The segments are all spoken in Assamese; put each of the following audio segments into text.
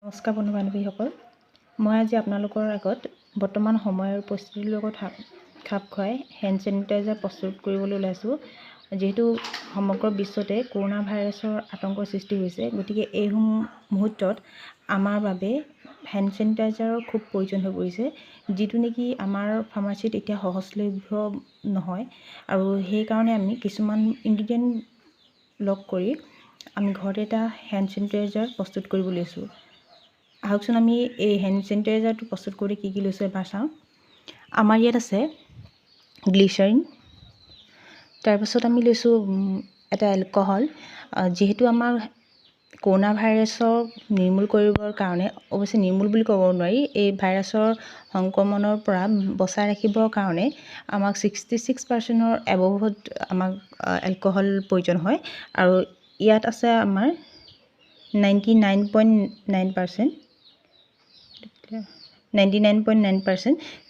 নমস্কাৰ বন্ধু বান্ধৱীসকল, মই আজি আপোনালোকৰ আগত বৰ্তমান সময়ৰ পৰিস্থিতিৰ লগত খাপ খুৱাই হেণ্ড চেনিটাইজাৰ প্ৰস্তুত কৰিবলৈ ওলাইছোঁ। যিহেতু সমগ্ৰ বিশ্বতে কৰোনা ভাইৰাছৰ আতংকৰ সৃষ্টি হৈছে, গতিকে এই মুহূৰ্তত আমাৰ বাবে হেণ্ড চেনিটাইজাৰৰ খুব প্ৰয়োজন হৈ পৰিছে, যিটো নেকি আমাৰ ফাৰ্মাচীত এতিয়া সহজলভ্য নহয়। আৰু সেইকাৰণে আমি কিছুমান ইনগ্ৰিডিয়েণ্ট লগ কৰি আমি ঘৰতে এটা হেণ্ড চেনিটাইজাৰ প্ৰস্তুত কৰিব লৈছোঁ। আহকচোন আমি এই হেণ্ড চেনিটাইজাৰটো প্ৰস্তুত কৰি কি লৈছোঁ এবাৰ চাওঁ। আমাৰ ইয়াত আছে গ্লিচাৰিন, তাৰপাছত আমি লৈছোঁ এটা এলকহল। যিহেতু আমাৰ কৰোনা ভাইৰাছৰ নিৰ্মূল কৰিবৰ কাৰণে, অৱশ্যে নিৰ্মূল বুলি ক'ব নোৱাৰি, এই ভাইৰাছৰ সংক্ৰমণৰ পৰা বচাই ৰাখিবৰ কাৰণে আমাক 66% এবভত আমাক এলকহল প্ৰয়োজন হয়। আৰু ইয়াত আছে আমাৰ 99.9%,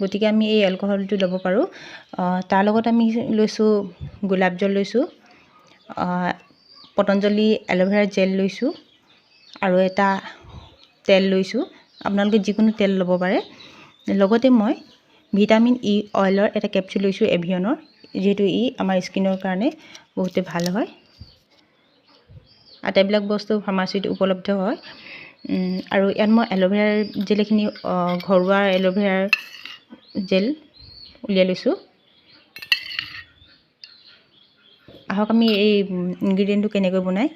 গতিকে আমি এই এলকহলটো ল'ব পাৰোঁ। তাৰ লগত আমি লৈছোঁ গোলাপ জল লৈছোঁ, পতঞ্জলি এল'ভেৰা জেল লৈছোঁ, আৰু এটা তেল লৈছোঁ। আপোনালোকে যিকোনো তেল ল'ব পাৰে। লগতে মই ভিটামিন ই অইলৰ এটা কেপচুল লৈছোঁ এভিয়নৰ, যিহেতু ই আমাৰ স্কিনৰ কাৰণে বহুতে ভাল হয়। আটাইবিলাক বস্তু ফাৰ্মাচীত উপলব্ধ হয়। আৰু ইয়াত মই এল'ভেৰাৰ জেলখিনি ঘৰুৱা এল'ভেৰাৰ জেল উলিয়াই লৈছোঁ। আহক আমি এই ইনগ্ৰিডিয়েণ্টটো কেনেকৈ বনাই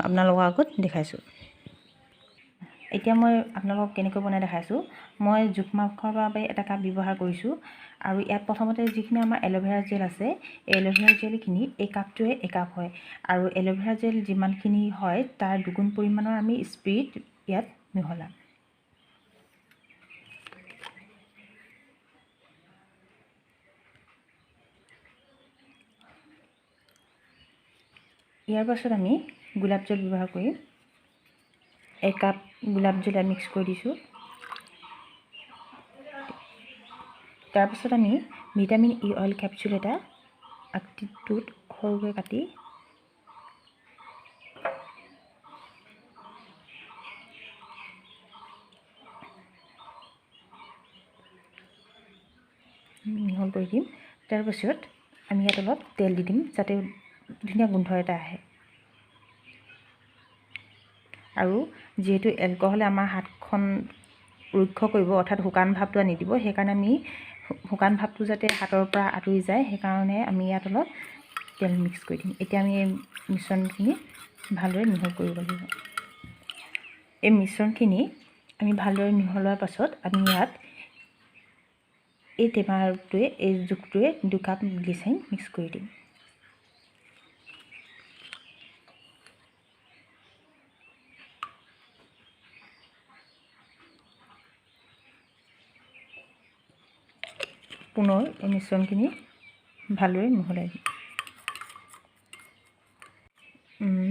আপোনালোকৰ আগত দেখাইছোঁ। এতিয়া মই আপোনালোকক কেনেকৈ বনাই দেখাইছোঁ। মই জোখ মাখৰ বাবে এটা কাপ ব্যৱহাৰ কৰিছোঁ, আৰু ইয়াত প্ৰথমতে যিখিনি আমাৰ এল'ভেৰা জেল আছে, এই এল'ভেৰা জেলখিনি এই কাপটোৱে একাপ হয়। আৰু এল'ভেৰা জেল যিমানখিনি হয় তাৰ দুগুণ পৰিমাণৰ আমি স্পিৰিট ইয়াত মিহলাম। ইয়াৰ পাছত আমি গোলাপ জল ব্যৱহাৰ কৰিম। একাপ গোলাপ জল মিক্স কৰি দিছোঁ। তাৰপাছত আমি ভিটামিন ই অইল কেপচুল এটা আকৃতিটোত সৰুকৈ কাটি মিহল কৰি দিম। তাৰপাছত আমি ইয়াত অলপ তেল দি দিম, যাতে ধুনীয়া গোন্ধ এটা আহে। আৰু যিহেতু এলকহলে আমাৰ হাতখন ৰক্ষা কৰিব, অৰ্থাৎ শুকান ভাৱটো আনি দিব, সেইকাৰণে আমি শুকান ভাৱটো যাতে হাতৰ পৰা আঁতৰি যায়, সেইকাৰণে আমি ইয়াত অলপ তেল মিক্স কৰি দিম। এতিয়া আমি এই মিশ্ৰণখিনি ভালদৰে মিহল কৰিব লাগিব। এই মিশ্ৰণখিনি আমি ভালদৰে মিহলোৱাৰ পাছত আমি ইয়াত এই টেমাটোৱে, এই জোখটোৱে 2 কাপ গ্লিচাৰিন মিক্স কৰি দিম। পুনৰ এই মিশ্ৰণখিনি ভালদৰে মিহলাই দিম।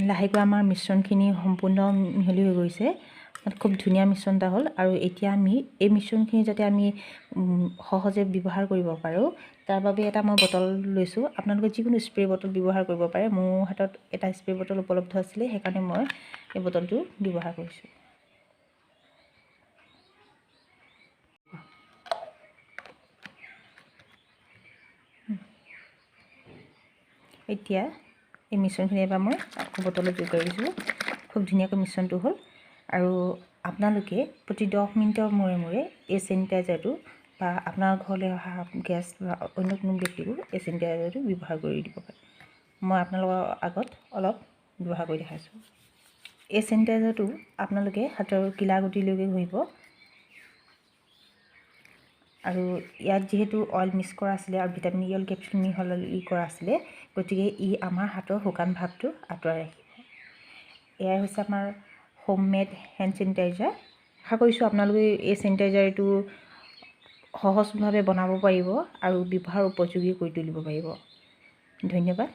লাহেকৈ আমাৰ মিশ্ৰণখিনি সম্পূৰ্ণ মিহলি হৈ গৈছে। খুব ধুনীয়া মিশ্ৰণ এটা হ'ল। আৰু এতিয়া আমি এই মিশ্ৰণখিনি যাতে আমি সহজে ব্যৱহাৰ কৰিব পাৰোঁ, তাৰ বাবে এটা মই বটল লৈছোঁ। আপোনালোকে যিকোনো স্প্ৰে বটল ব্যৱহাৰ কৰিব পাৰে। মোৰ হাতত এটা স্প্ৰে বটল উপলব্ধ আছিলে, সেইকাৰণে মই এই বটলটো ব্যৱহাৰ কৰিছোঁ। এতিয়া এই মিশ্ৰণখিনি এবাৰ মই আকৌ বটলত যোগ কৰি দিছোঁ। খুব ধুনীয়াকৈ মিশ্ৰণটো হ'ল। আৰু আপোনালোকে প্ৰতি 10 মিনিটৰ মূৰে মূৰে এই চেনিটাইজাৰটো, বা আপোনাৰ ঘৰলৈ অহা গেষ্ট বা অন্য কোনো ব্যক্তিকো এই চেনিটাইজাৰটো ব্যৱহাৰ কৰি দিব পাৰে। মই আপোনালোকৰ আগত অলপ ব্যৱহাৰ কৰি দেখাইছোঁ। এই চেনিটাইজাৰটো আপোনালোকে হাতৰ কিলা গুটিলৈকে ঘঁহিব। আৰু ইয়াত যিহেতু অইল মিক্স কৰা আছিলে আৰু ভিটামিন ই অইল কেপচুল মিহলি কৰা আছিলে, গতিকে ই আমাৰ হাতৰ শুকান ভাৱটো আঁতৰাই ৰাখিব। এয়াই হৈছে আমাৰ হোমমেড হেণ্ড চেনিটাইজাৰ। আশা কৰিছোঁ আপোনালোকে এই চেনিটাইজাৰটো সহজভাৱে বনাব পাৰিব আৰু ব্যৱহাৰ উপযোগী কৰি তুলিব পাৰিব। ধন্যবাদ।